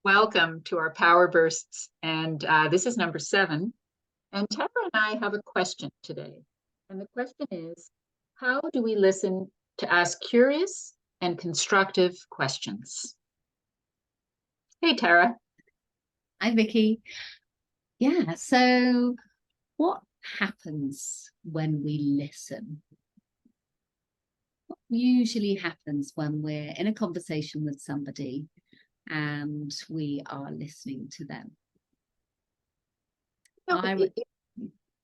Welcome to our Power Bursts. And this is number 7. And Tara and I have a question today. And the question is, how do we listen to ask curious and constructive questions? Hey, Tara. Hi, Vicky. Yeah, so what happens when we listen? What usually happens when we're in a conversation with somebody and we are listening to them?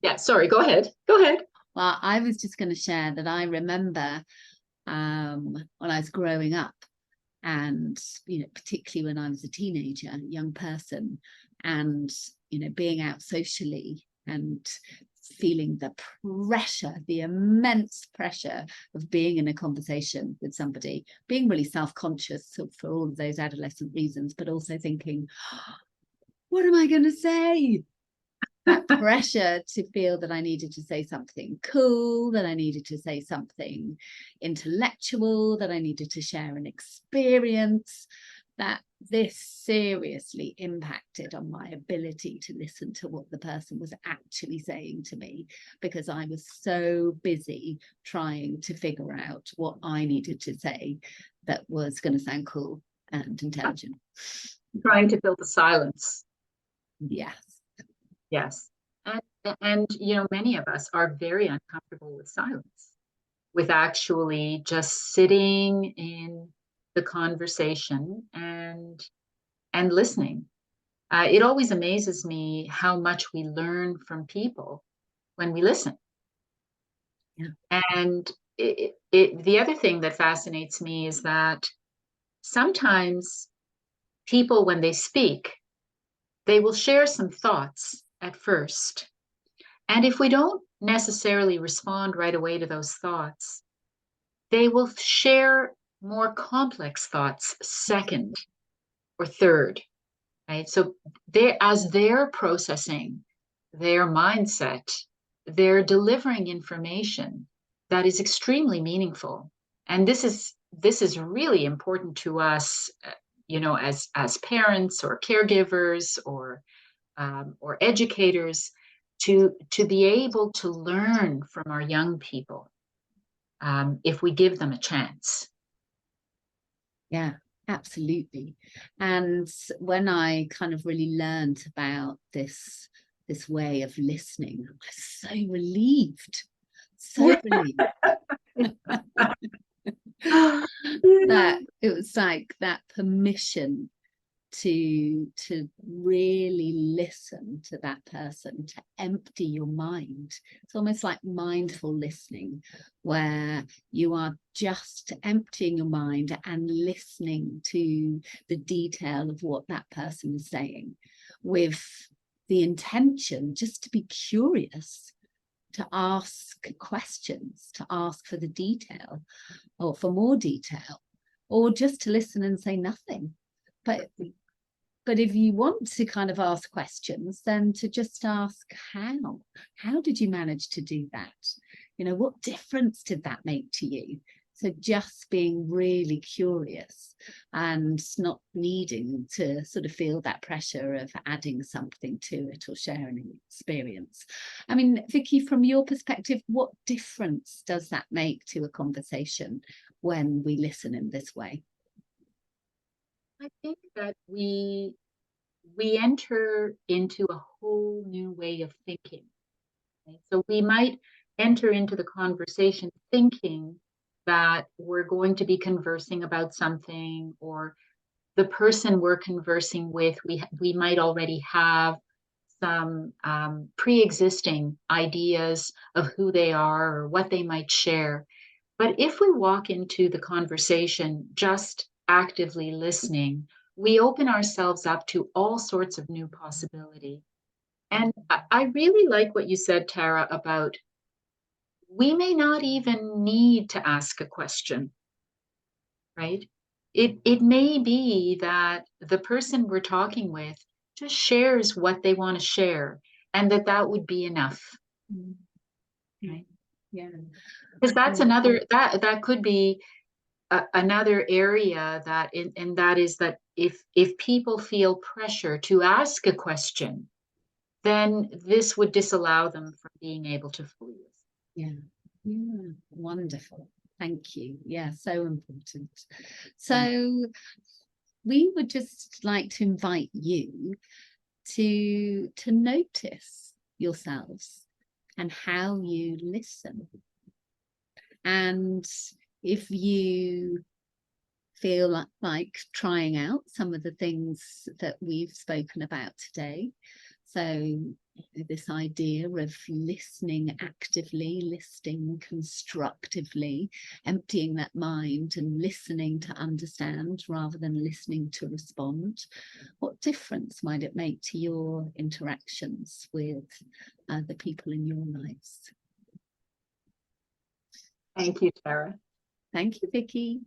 Yeah, sorry, go ahead. Go ahead. Well, I was just going to share that I remember when I was growing up, and particularly when I was a teenager, young person, and being out socially and feeling the pressure, the immense pressure of being in a conversation with somebody, being really self-conscious for all of those adolescent reasons, but also thinking, what am I going to say? That pressure to feel that I needed to say something cool, that I needed to say something intellectual, that I needed to share an experience, that this seriously impacted on my ability to listen to what the person was actually saying to me, because I was so busy trying to figure out what I needed to say that was going to sound cool and intelligent. Trying to fill the silence. Yes. Yes. And many of us are very uncomfortable with silence, with actually just sitting in the conversation and listening. It always amazes me how much we learn from people when we listen. Yeah. And the other thing that fascinates me is that sometimes people, when they speak, they will share some thoughts at first. And if we don't necessarily respond right away to those thoughts, they will share more complex thoughts second or third, right? So as they're processing their mindset, they're delivering information that is extremely meaningful. And this is really important to us, as parents or caregivers or educators, to be able to learn from our young people, if we give them a chance. Yeah, absolutely. And when I kind of really learned about this way of listening, I was so relieved, that it was like that permission to really listen to that person, to empty your mind. It's almost like mindful listening, where you are just emptying your mind and listening to the detail of what that person is saying, with the intention just to be curious, to ask questions, to ask for the detail or for more detail, or just to listen and say nothing. But if you want to kind of ask questions, then to just ask how did you manage to do that? What difference did that make to you? So just being really curious and not needing to sort of feel that pressure of adding something to it or sharing an experience. I mean, Vicky, from your perspective, what difference does that make to a conversation when we listen in this way? I think that we enter into a whole new way of thinking. Okay? So we might enter into the conversation thinking that we're going to be conversing about something, or the person we're conversing with, we might already have some pre-existing ideas of who they are or what they might share. But if we walk into the conversation just actively listening, we open ourselves up to all sorts of new possibility. And I really like what you said, Tara, about we may not even need to ask a question, right? It may be that the person we're talking with just shares what they want to share, and that would be enough. Right? Yeah. Because that's another, that could be another area that, and that is that if people feel pressure to ask a question, then this would disallow them from being able to fully listen. Yeah. Yeah. Wonderful. Thank you. Yeah, so important. So we would just like to invite you to notice yourselves and how you listen. And if you feel like trying out some of the things that we've spoken about today, so this idea of listening actively, listening constructively, emptying that mind and listening to understand rather than listening to respond, what difference might it make to your interactions with the people in your lives? Thank you, Tara. Thank you, Vicky.